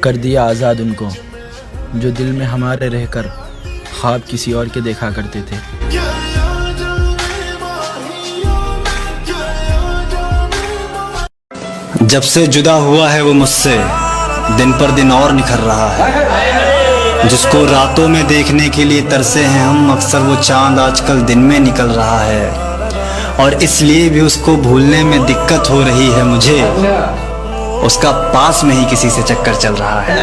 कर दिया आज़ाद उनको जो दिल में हमारे रहकर ख्वाब किसी और के देखा करते थे। जब से जुदा हुआ है वो मुझसे दिन पर दिन और निखर रहा है। जिसको रातों में देखने के लिए तरसे हैं हम, अक्सर वो चांद आजकल दिन में निकल रहा है। और इसलिए भी उसको भूलने में दिक्कत हो रही है मुझे, उसका पास में ही किसी से चक्कर चल रहा है।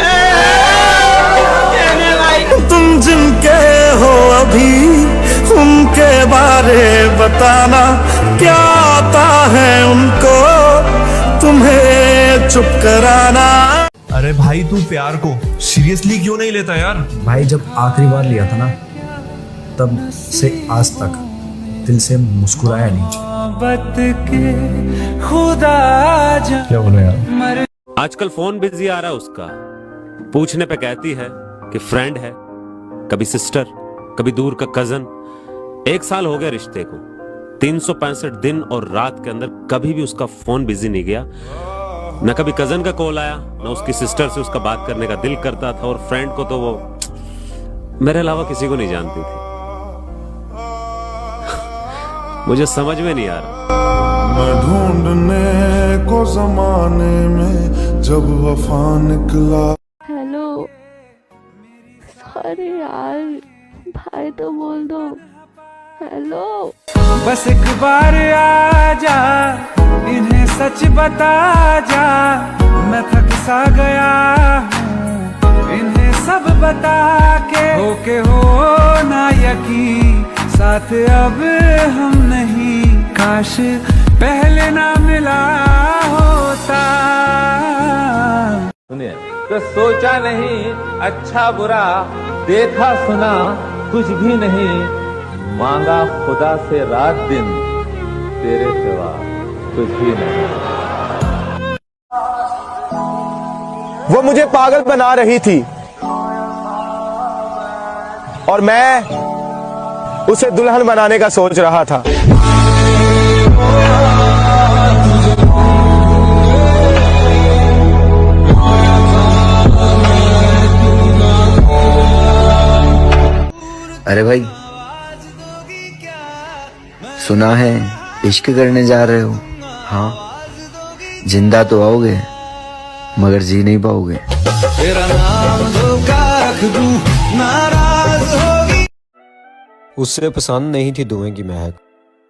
तुम जिनके हो अभी उनके बारे बताना, क्या आता है उनको तुम्हें चुप कराना। अरे भाई तू प्यार को सीरियसली क्यों नहीं लेता यार? भाई जब आखिरी बार लिया था ना, तब से आज तक दिल से मुस्कुराया नहीं। क्या बोलो यार? आजकल फोन बिजी आ रहा है उसका, पूछने पे कहती है कि फ्रेंड है, कभी सिस्टर, कभी दूर का कजन। 1 साल हो गया रिश्ते को, 365 दिन और रात के अंदर कभी भी उसका फोन बिजी नहीं गया। न कभी कजन का कॉल आया, न उसकी सिस्टर से उसका बात करने का दिल करता था। और फ्रेंड को तो वो मेरे अलावा किसी को नहीं जानती थी। मुझे समझ में नहीं आ रहा। मैं ढूंढने को जमाने में जब वफा निकला। हेलो, अरे यार भाई तो बोल दो। हेलो, बस एक बार आ जा, इन्हें सच बता जा, मैं थक सा गया हूँ इन्हें सब बता के हो ना यकीन, साथ अब हम नहीं, काश पहले ना मिला होता। सुनिए, तो सोचा नहीं अच्छा बुरा, देखा सुना कुछ भी नहीं, मांगा खुदा से रात दिन, तेरे सिवा कुछ भी नहीं। वो मुझे पागल बना रही थी और मैं उसे दुल्हन बनाने का सोच रहा था। अरे भाई, सुना है इश्क करने जा रहे हो? हाँ, जिंदा तो आओगे मगर जी नहीं पाओगे। तेरा नाम धोखा रख दूं, नाराज होगी। उससे पसंद नहीं थी धुएं की महक,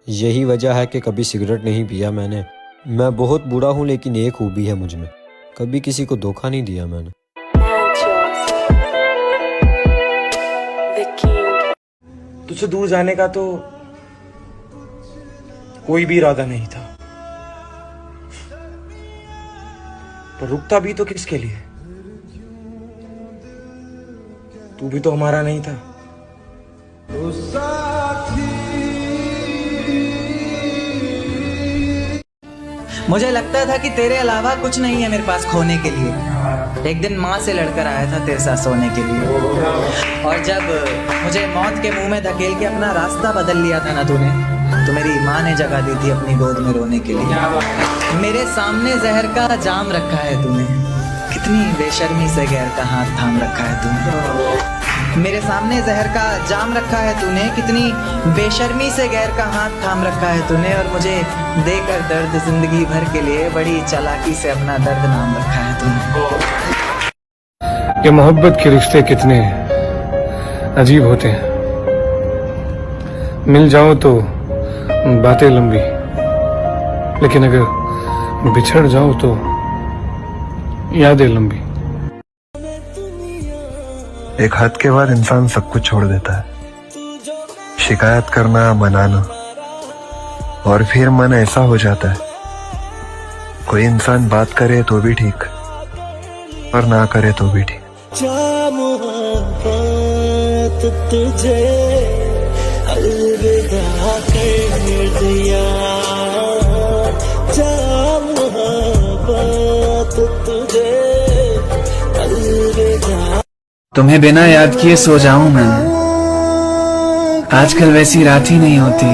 यही वजह है कि कभी सिगरेट नहीं पिया मैंने। मैं बहुत बूढ़ा हूँ लेकिन एक खूबी है मुझ में, कभी किसी को धोखा नहीं दिया मैंने। तुझसे दूर जाने का तो कोई भी इरादा नहीं था, पर रुकता भी तो किसके लिए? तू भी तो हमारा नहीं था। मुझे लगता था कि तेरे अलावा कुछ नहीं है मेरे पास खोने के लिए। एक दिन माँ से लड़कर आया था तेरे साथ सोने के लिए, और जब मुझे मौत के मुंह में धकेल के अपना रास्ता बदल लिया था ना तूने, तो मेरी माँ ने जगह दी थी अपनी गोद में रोने के लिए। मेरे सामने जहर का जाम रखा है तूने, कितनी बेशर्मी से गैर का हाथ थाम रखा है तूने। मेरे सामने जहर का जाम रखा है तूने, कितनी बेशर्मी से गैर का हाथ थाम रखा है तूने। और मुझे देकर दर्द जिंदगी भर के लिए बड़ी चालाकी से अपना दर्द नाम रखा है तूने। ये मोहब्बत के रिश्ते कितने अजीब होते हैं। मिल जाओ तो बातें लंबी, लेकिन अगर बिछड़ जाओ तो यादें लंबी। एक हद के बाद इंसान सब कुछ छोड़ देता है, शिकायत करना, मनाना, और फिर मन ऐसा हो जाता है कोई इंसान बात करे तो भी ठीक और ना करे तो भी ठीक। तुझे अलविदा कर दिया, तुझे अलविदा। तुम्हें बिना याद किए सो जाऊं मैं, आजकल वैसी रात ही नहीं होती।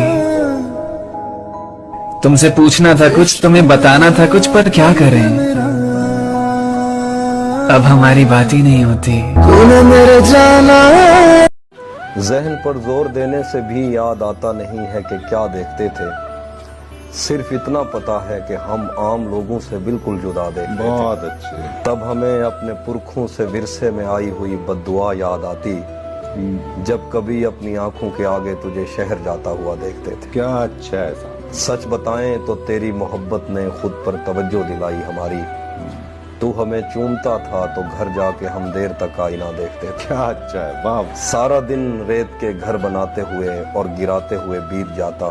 तुमसे पूछना था कुछ, तुम्हें बताना था कुछ, पर क्या करें। अब हमारी बात ही नहीं होती। तूने मेरे जाना जहन पर जोर देने से भी याद आता नहीं है कि क्या देखते थे। सिर्फ इतना पता है कि हम आम लोगों से बिल्कुल जुदा देखते थे। बहुत अच्छे। तब हमें अपने पुरखों से विरसे में आई हुई बद्दुआ याद आती, जब कभी अपनी आंखों के आगे तुझे शहर जाता हुआ देखते थे। क्या अच्छा है। सच बताएं तो तेरी मोहब्बत ने खुद पर तवज्जो दिलाई हमारी। तू हमें चूमता था तो घर जाके हम देर तक आईना देखते थे। क्या अच्छा है। वाह। सारा दिन रेत के घर बनाते हुए और गिराते हुए बीत जाता।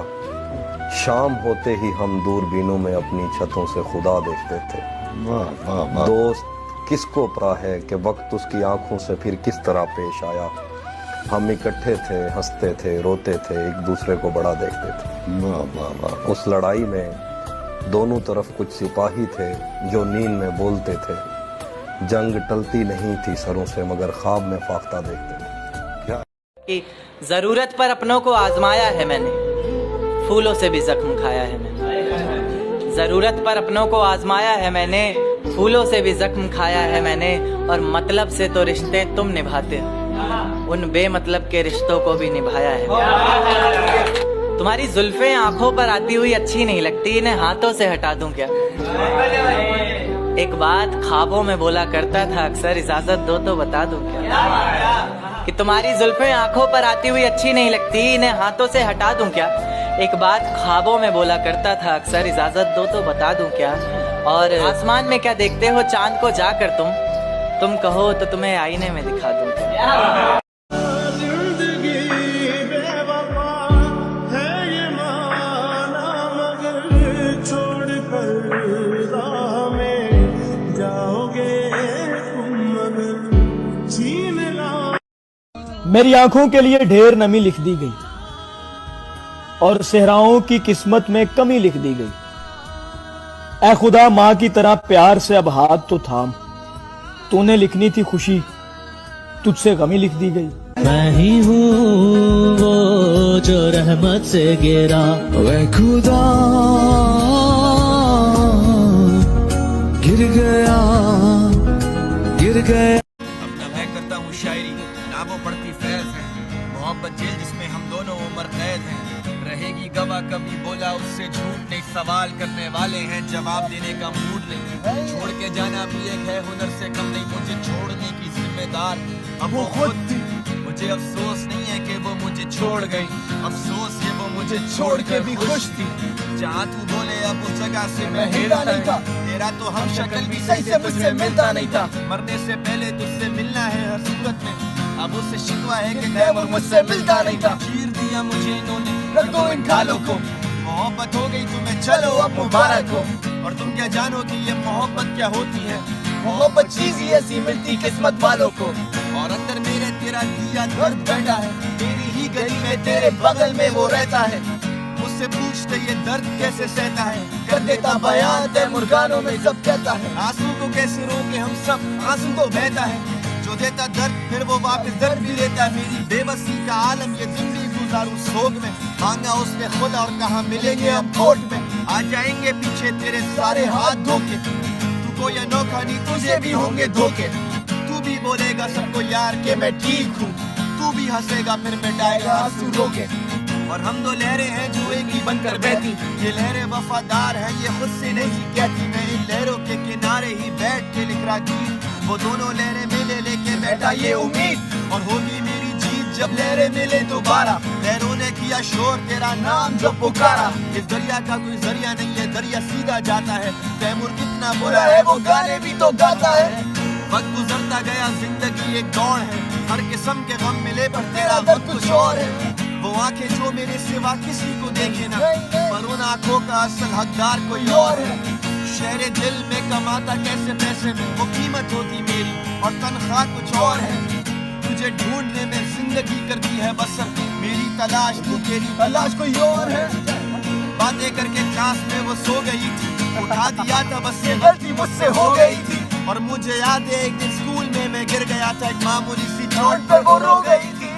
शाम होते ही हम दूरबीनों में अपनी छतों से खुदा देखते थे। वाह वाह वाह। दोस्त किसको पता है कि वक्त उसकी आंखों से फिर किस तरह पेश आया। हम इकट्ठे थे, हंसते थे, रोते थे, एक दूसरे को बड़ा देखते थे। वाह वाह वाह। उस लड़ाई में दोनों तरफ कुछ सिपाही थे जो नींद में बोलते थे। जंग टलती नहीं थी सरों से, मगर ख्वाब में फाख्ता देखते थे। क्या कि जरूरत पर अपनों को आजमाया है मैंने, फूलों से भी जख्म खाया है मैंने। जरूरत पर अपनों को आजमाया है मैंने, फूलों से भी जख्म खाया है मैंने। और मतलब से तो रिश्ते तुम निभाते हो, उन बेमतलब के रिश्तों को भी निभाया है। तुम्हारी जुल्फें आंखों पर आती हुई अच्छी नहीं लगती, इन्हें हाथों से हटा दूं क्या? एक बात ख्वाबों में बोला करता था अक्सर, इजाजत दो तो बता दूं क्या? कि तुम्हारी जुल्फें आंखों पर आती हुई अच्छी नहीं लगती, इन्हें हाथों से हटा दूं क्या? एक बात ख्वाबों में बोला करता था अक्सर, इजाजत दो तो बता दूं क्या? और आसमान में क्या देखते हो चांद को जाकर तुम कहो तो तुम्हें आईने में दिखा दूं क्या? मेरी आंखों के लिए ढेर नमी लिख दी गई और सहराओं की किस्मत में कमी लिख दी गई। ऐ खुदा माँ की तरह प्यार से अब हाथ तो थाम, तूने लिखनी थी खुशी, तुझसे गमी लिख दी गई। मैं ही हूँ वो जो रहमत से गिरा, वे खुदा गिर गया। अब ना मैं करता हूँ शायरी, ना वो पढ़ती फैज है। मोहब्बत जेल जिसमें हम दोनों उम्र कैद हैं, रहेगी गवाह कभी बोला उससे झूठ नहीं। सवाल करने वाले हैं जवाब देने का मूड नहीं। छोड़ के जाना भी एक है हुनर से कम नहीं, मुझे छोड़ने की जिम्मेदार अब वो खुद थी। मुझे अफसोस नहीं है कि वो मुझे छोड़ गई, अफसोस ये वो मुझे छोड़ के भी खुश थी। जहाँ तू बोले अब उस जगह से मैं हिला नहीं था, तेरा तो हम शक्ल भी सही से मुझसे मिलता नहीं था। मरने से पहले तुझसे मिलना है हर सूरत में, अब उससे शिकवा है कि तैमूर मुझसे मिलता नहीं था। चीर दिया मुझे इन्होंने, रख दो इन खालों को। मोहब्बत हो गई तुम्हें चलो अब मुबारक हो। और तुम क्या जानो कि ये मोहब्बत क्या होती है? मोहब्बत चीज ही ऐसी मिलती किस्मत वालों को। और अंदर मेरे तेरा दिया दर्द बैठा है, तेरी ही गली में तेरे बगल में वो रहता है। मुझसे पूछते ये दर्द कैसे सहता है, कर देता बयान तैमूर गानों में सब कहता है। आंसू को कैसे रोके हम सब, आंसू को बहता है। जो देता दर्द फिर वो वापस दर्द भी लेता है। मेरी बेबसी का आलम ये जिंदगी गुजारू सोग में, मांगा उसने खुदा और कहा मिलेंगे हम कोर्ट में। आ जाएंगे पीछे तेरे सारे हाथ धोके, तू कोई अनोखा नहीं तुझे भी होंगे धोखे। तू भी बोलेगा सबको यार के मैं ठीक हूँ, तू भी हंसेगा फिर मिटाएगा आंसू रोके। और हम दो लहरें हैं जो एक ही बनकर बहती, ये लहरें वफादार हैं ये खुद से नहीं कहती। मैं इन लहरों के किनारे ही बैठ के लिख रहा गीत, वो दोनों लहरें मिले लेके बैठा ये उम्मीद। और होगी मेरी जीत जब लहरें मिले दोबारा, लहरों ने किया शोर तेरा नाम जब पुकारा। इस दरिया का कोई जरिया नहीं है, दरिया सीधा जाता है। तैमूर कितना बुरा है वो गाने भी तो गाता है। वक्त गुजरता गया जिंदगी एक दौड़ है, हर किस्म के गम मिले पर तेरा वक्त कुछ और है। वो आंखें जो मेरे सिवा किसी को देखे ना, पर उन आंखों का असल हकदार कोई और है। शहरे दिल में कमाता कैसे पैसे में, वो कीमत होती मेरी और तनख्वाह कुछ और है। तुझे ढूंढने में जिंदगी करती है बसर, मेरी तलाश तू तेरी तलाश कोई और है। बातें करके क्लास में वो सो गई थी, उठा दिया था बस ये गलती मुझसे हो गई थी। और मुझे याद है एक दिन स्कूल में मैं गिर गया था, एक मामूली सी चोट पर वो रो गई थी।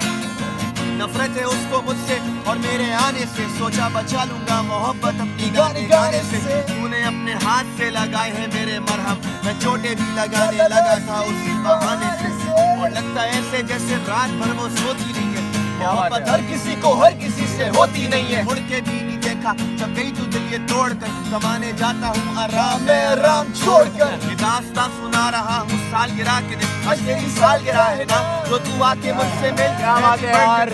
नफरत है उसको मुझसे और मेरे आने से, सोचा बचा लूंगा मोहब्बत अपनी गाने से। तूने अपने हाथ से लगाए हैं मेरे मरहम, मैं चोटें भी लगाने लगा था उसी बहाने से। और लगता ऐसे जैसे रात भर वो सोती नहीं है, मोहब्बत हर किसी को हर किसी से होती नहीं है। मुड़ के भी नहीं देखा जब गई तू दिल ये तोड़कर, कमाने जाता हूँ आराम में आराम छोड़कर। ये दास्तां सुना रहा हूँ सालगिरह के दिन, आज तेरी सालगिरह है ना, जो तू आके मुझसे मिल। क्या बात है यार,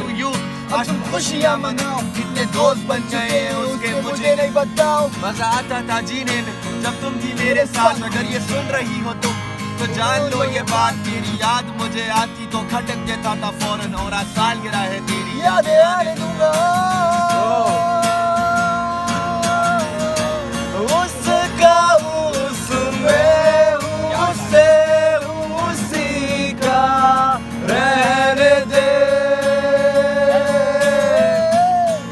आज तुम खुशियाँ मनाओ, कितने दोस्त बन गए उसके मुझे नहीं बताओ। मजा आता था जीने में जब तुम थी मेरे साथ, अगर ये सुन रही हो तुम तो जान लो ये बात, तेरी याद मुझे आती तो खटक देता था फौरन, और आज सालगिरह है तेरी यादें आने दूंगा। उसका उसमें उससे उसी का रहने दे,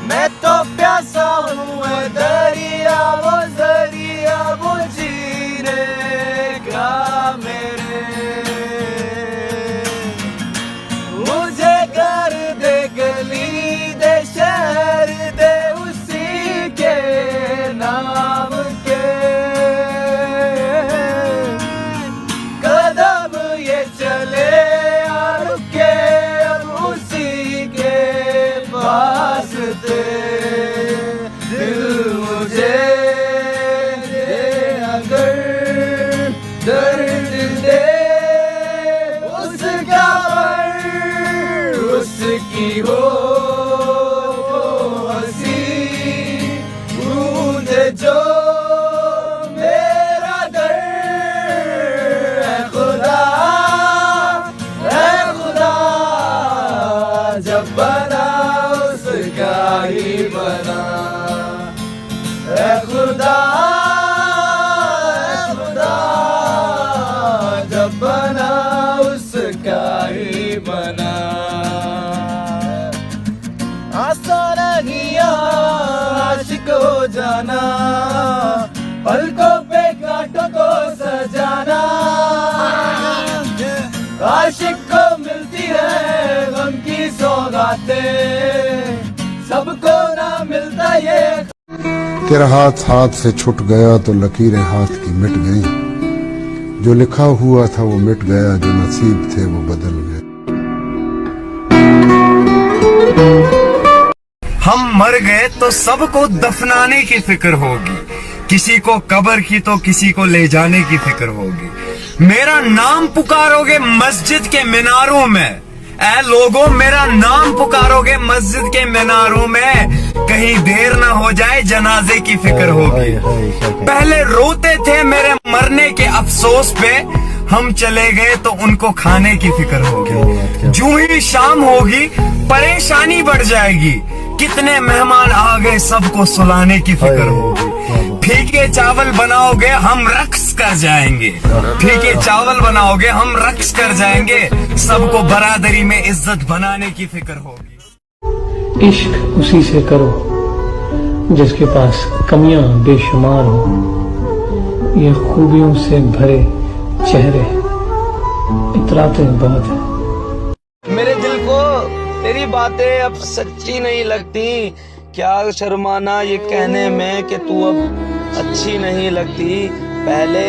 मैं तो प्यासा हूँ दरिया वो जीने का मेरे। मुझे घर दे गली दे शहर दे उसी के नाम के, कदम ये चले आ रुके अब उसी के पास थे। दिल मुझे अगर दर्द दे उसका पर उसकी हो हंसी, बूंद जो मेरा दर्द है खुदा जब बना उसका ही बना, है खुदा जब बना उसका ही बना। आसान नहीं आशिक हो जाना, पलकों पे कांटों को सजाना, आशिक को मिलती है गम की सौगातें, सबको ना मिलता ये। तेरा हाथ से छूट गया तो लकीरें हाथ की मिट गई, जो लिखा हुआ था वो मिट गया, जो नसीब थे वो बदल गए। हम मर गए तो सबको दफनाने की फिक्र होगी, किसी को कब्र की तो किसी को ले जाने की फिक्र होगी। मेरा नाम पुकारोगे मस्जिद के मीनारों में, ऐ लोगों मेरा नाम पुकारोगे मस्जिद के मीनारों में, कहीं देर ना हो जाए जनाजे की फिक्र होगी। पहले रोते थे मेरे मरने के अफसोस पे, हम चले गए तो उनको खाने की फिक्र होगी। जूं ही शाम होगी परेशानी बढ़ जाएगी, कितने मेहमान आ गए सबको सुलाने की फिक्र होगी। फीके चावल बनाओगे हम रक्स कर जाएंगे, फीके चावल बनाओगे हम रक्स कर जाएंगे, सबको बरादरी में इज्जत बनाने की फिक्र होगी। इश्क उसी से करो जिसके पास कमियां बेशुमार हो, ये खूबियों से भरे चेहरे इतराते बहुत है। मेरे दिल को तेरी बातें अब सच्ची नहीं लगती, क्या शर्माना ये कहने में कि तू अब अच्छी नहीं लगती। पहले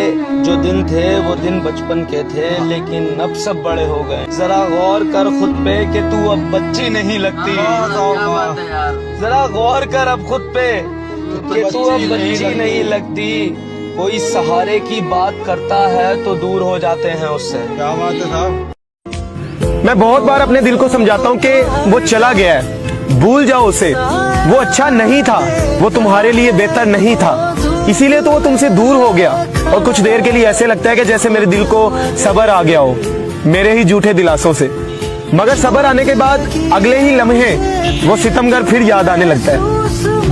जो दिन थे वो दिन बचपन के थे, लेकिन अब सब बड़े हो गए। जरा गौर कर खुद पे कि तू अब बच्ची नहीं लगती। जरा गौर कर अब खुद पे कि तू अब बच्ची नहीं लगती। कोई सहारे की बात करता है तो दूर हो जाते हैं उससे। क्या बात है साहब। मैं बहुत बार अपने दिल को समझाता हूँ कि वो चला गया है, भूल जाओ उसे, वो अच्छा नहीं था, वो तुम्हारे लिए बेहतर नहीं था, इसीलिए तो वो तुमसे दूर हो गया। और कुछ देर के लिए ऐसे लगता है कि जैसे मेरे दिल को सब्र आ गया हो मेरे ही झूठे दिलासों से, मगर सब्र आने के बाद अगले ही लम्हे वो सितमगर फिर याद आने लगता है।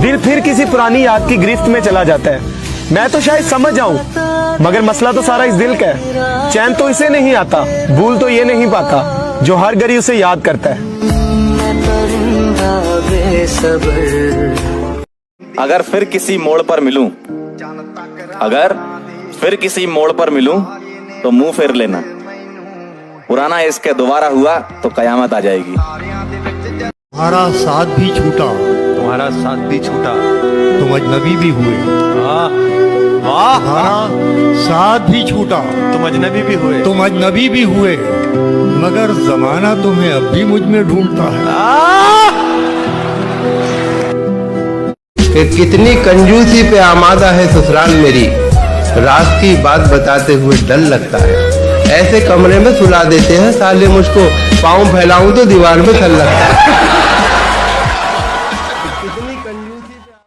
दिल फिर किसी पुरानी याद की गिरफ्त में चला जाता है। मैं तो शायद समझ जाऊं, मगर मसला तो सारा इस दिल का है। चैन तो इसे नहीं आता, भूल तो ये नहीं पाता जो हर घड़ी उसे याद करता है। अगर फिर किसी मोड़ पर मिलूं, अगर फिर किसी मोड़ पर मिलूं तो मुंह फेर लेना, पुराना इश्क दोबारा हुआ तो कयामत आ जाएगी। तुम्हारा साथ भी छूटा, तुम्हारा साथ भी छूटा, तुम अजनबी भी हुए। वाह वाह, तुम्हारा साथ भी छूटा, तुम अजनबी भी हुए, तुम अजनबी भी हुए, मगर जमाना तुम्हें अब भी मुझ में ढूंढता है। कि कितनी कंजूसी पे आमादा है ससुराल मेरी, रात की बात बताते हुए डर लगता है। ऐसे कमरे में सुला देते हैं साले मुझको, पाँव फैलाऊं तो दीवार में चल लगता है।